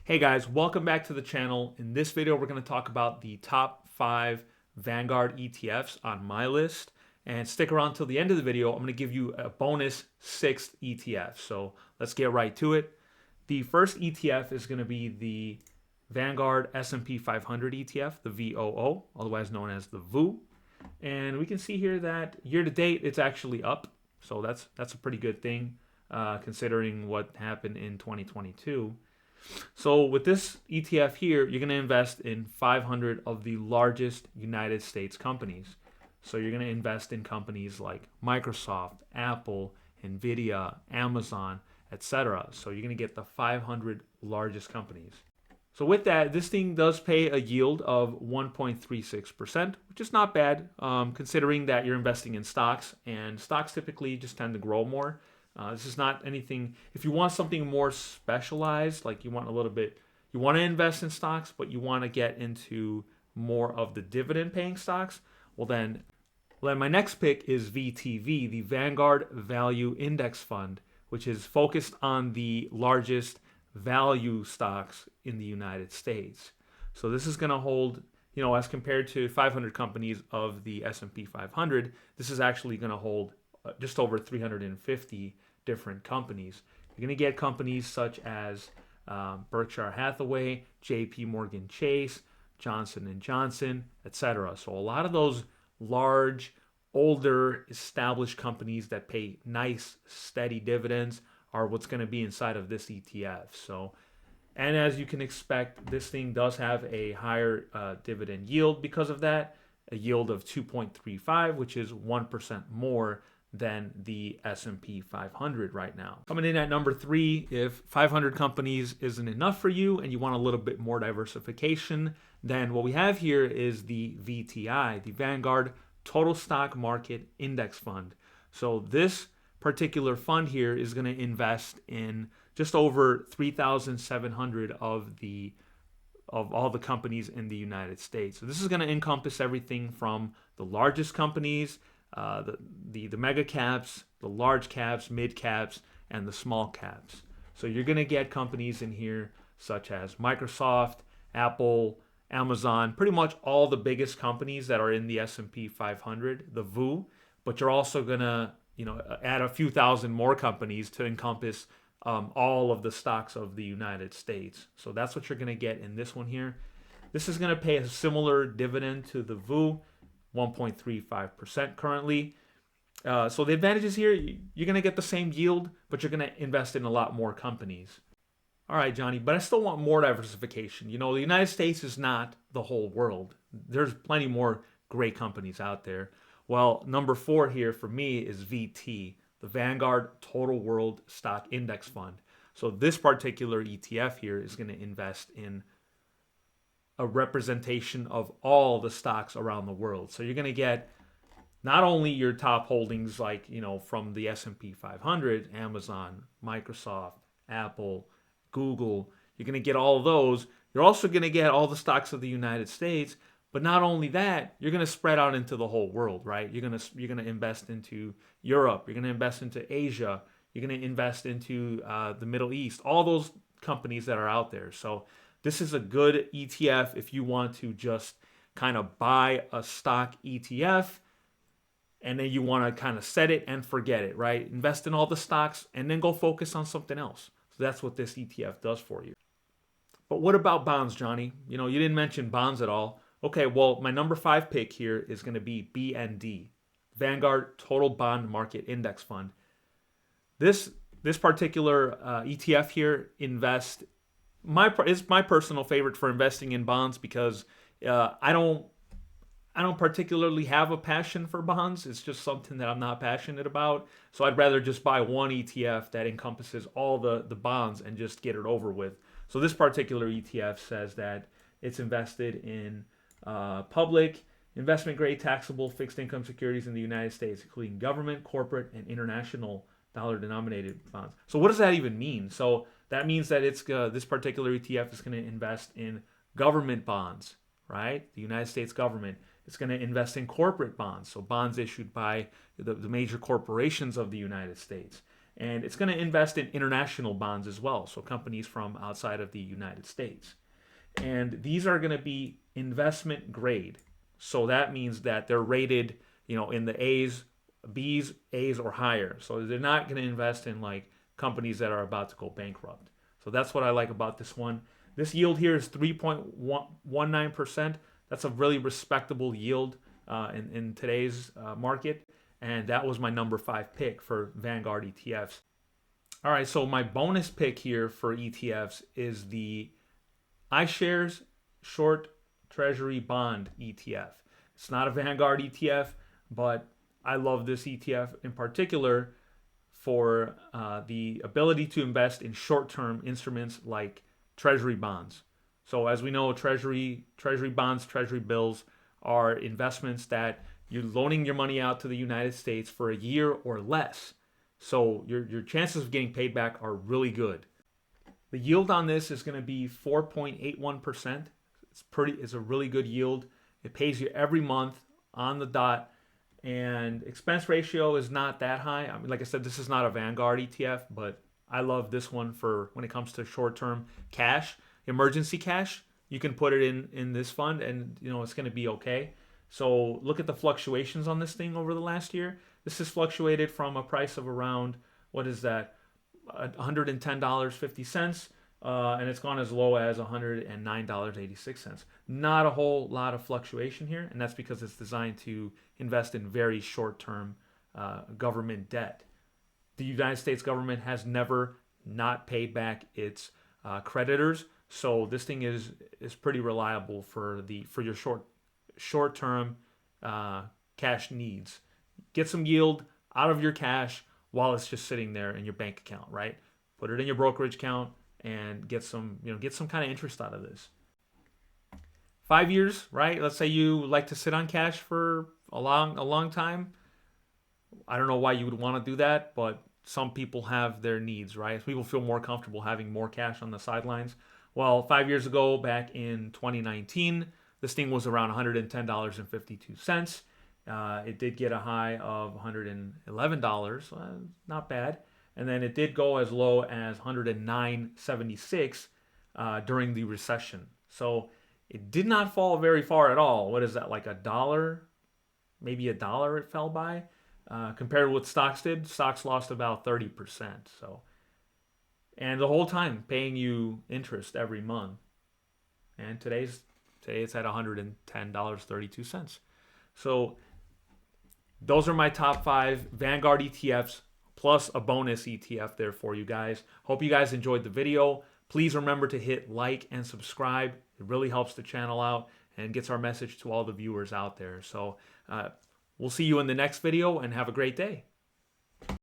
Hey guys, welcome back to the channel. In this video, we're going to talk about the top 5 Vanguard ETFs on my list. And stick around till the end of the video. I'm going to give you a bonus 6th ETF. So let's get right to it. The first ETF is going to be the Vanguard S&P 500 ETF, the VOO, otherwise known as the VOO. And we can see here that year to date, it's actually up. So that's a pretty good thing considering what happened in 2022. So with this ETF here, you're going to invest in 500 of the largest United States companies. So you're going to invest in companies like Microsoft, Apple, Nvidia, Amazon, etc. So you're going to get the 500 largest companies. So with that, this thing does pay a yield of 1.36%, which is not bad considering that you're investing in stocks, and stocks typically just tend to grow more. This is not anything, if you want something more specialized, like you want to invest in stocks, but you want to get into more of the dividend paying stocks, well then my next pick is VTV, the Vanguard Value Index Fund, which is focused on the largest value stocks in the United States. So this is going to hold, as compared to 500 companies of the S&P 500, this is actually going to hold just over 350 different companies. You're going to get companies such as Berkshire Hathaway, JP Morgan Chase, Johnson & Johnson, etc. So a lot of those large, older, established companies that pay nice, steady dividends are what's going to be inside of this ETF. So, and as you can expect, this thing does have a higher dividend yield because of that, a yield of 2.35, which is 1% more than the S&P 500 right now. Coming in at number 3, if 500 companies isn't enough for you and you want a little bit more diversification, then what we have here is the VTI, the Vanguard Total Stock Market Index Fund. So this particular fund here is going to invest in just over 3,700 of all the companies in the United States. So this is going to encompass everything from the largest companies, the mega caps, the large caps, mid caps, and the small caps. So you're going to get companies in here such as Microsoft, Apple, Amazon, pretty much all the biggest companies that are in the S&P 500, the VOO, but you're also going to add a few thousand more companies to encompass all of the stocks of the United States. So that's what you're going to get in this one here. This is going to pay a similar dividend to the VOO, 1.35% currently. So the advantages here, you're going to get the same yield, but you're going to invest in a lot more companies. All right, Johnny, but I still want more diversification. The United States is not the whole world. There's plenty more great companies out there. Well, number 4 here for me is VT, the Vanguard Total World Stock Index Fund. So this particular ETF here is going to invest in a representation of all the stocks around the world. So you're going to get not only your top holdings like, from the S&P 500, Amazon, Microsoft, Apple, Google, you're going to get all of those. You're also going to get all the stocks of the United States. But not only that, you're going to spread out into the whole world, right? You're going to invest into Europe. You're going to invest into Asia. You're going to invest into the Middle East, all those companies that are out there. So this is a good ETF if you want to just kind of buy a stock ETF and then you want to kind of set it and forget it, right? Invest in all the stocks and then go focus on something else. So that's what this ETF does for you. But what about bonds, Johnny? You didn't mention bonds at all. Okay, well, my number 5 pick here is going to be BND, Vanguard Total Bond Market Index Fund. This particular ETF here is my personal favorite for investing in bonds because I don't particularly have a passion for bonds. It's just something that I'm not passionate about. So I'd rather just buy one ETF that encompasses all the bonds and just get it over with. So this particular ETF says that it's invested in public, investment-grade taxable fixed income securities in the United States, including government, corporate, and international dollar-denominated bonds. So what does that even mean? So that means that this particular ETF is going to invest in government bonds, right? The United States government. It's going to invest in corporate bonds, so bonds issued by the major corporations of the United States. And it's going to invest in international bonds as well, so companies from outside of the United States. And these are going to be investment grade. So that means that they're rated, in the A's, B's, A's, or higher. So they're not going to invest in like companies that are about to go bankrupt. So that's what I like about this one. This yield here is 3.19%. That's a really respectable yield in today's market. And that was my number 5 pick for Vanguard ETFs. All right, so my bonus pick here for ETFs is the iShares Short Treasury Bond ETF. It's not a Vanguard ETF, but I love this ETF in particular for the ability to invest in short-term instruments like treasury bonds. So as we know, treasury bonds, treasury bills are investments that you're loaning your money out to the United States for a year or less. So your chances of getting paid back are really good. The yield on this is going to be 4.81%. It's a really good yield. It pays you every month on the dot, and expense ratio is not that high. I mean, like I said, this is not a Vanguard ETF, but I love this one for when it comes to short-term cash, emergency cash. You can put it in this fund, and it's going to be okay. So look at the fluctuations on this thing over the last year. This has fluctuated from a price of around, what is that, $110.50, and it's gone as low as $109.86. Not a whole lot of fluctuation here, and that's because it's designed to invest in very short-term government debt. The United States government has never not paid back its creditors, so this thing is pretty reliable for your short-term cash needs. Get some yield out of your cash while it's just sitting there in your bank account, right? Put it in your brokerage account and get some kind of interest out of this. 5 years, right? Let's say you like to sit on cash for a long time. I don't know why you would want to do that, but some people have their needs, right? People feel more comfortable having more cash on the sidelines. Well, 5 years ago, back in 2019, this thing was around $110.52. It did get a high of $111, not bad. And then it did go as low as $109.76 during the recession. So it did not fall very far at all. What is that, like $1? Maybe $1 it fell by. Compared to what stocks did, stocks lost about 30%. So, and the whole time paying you interest every month. And today it's at $110.32. So those are my top 5 Vanguard ETFs, plus a bonus ETF there for you guys. Hope you guys enjoyed the video. Please remember to hit like and subscribe. It really helps the channel out and gets our message to all the viewers out there. So we'll see you in the next video, and have a great day.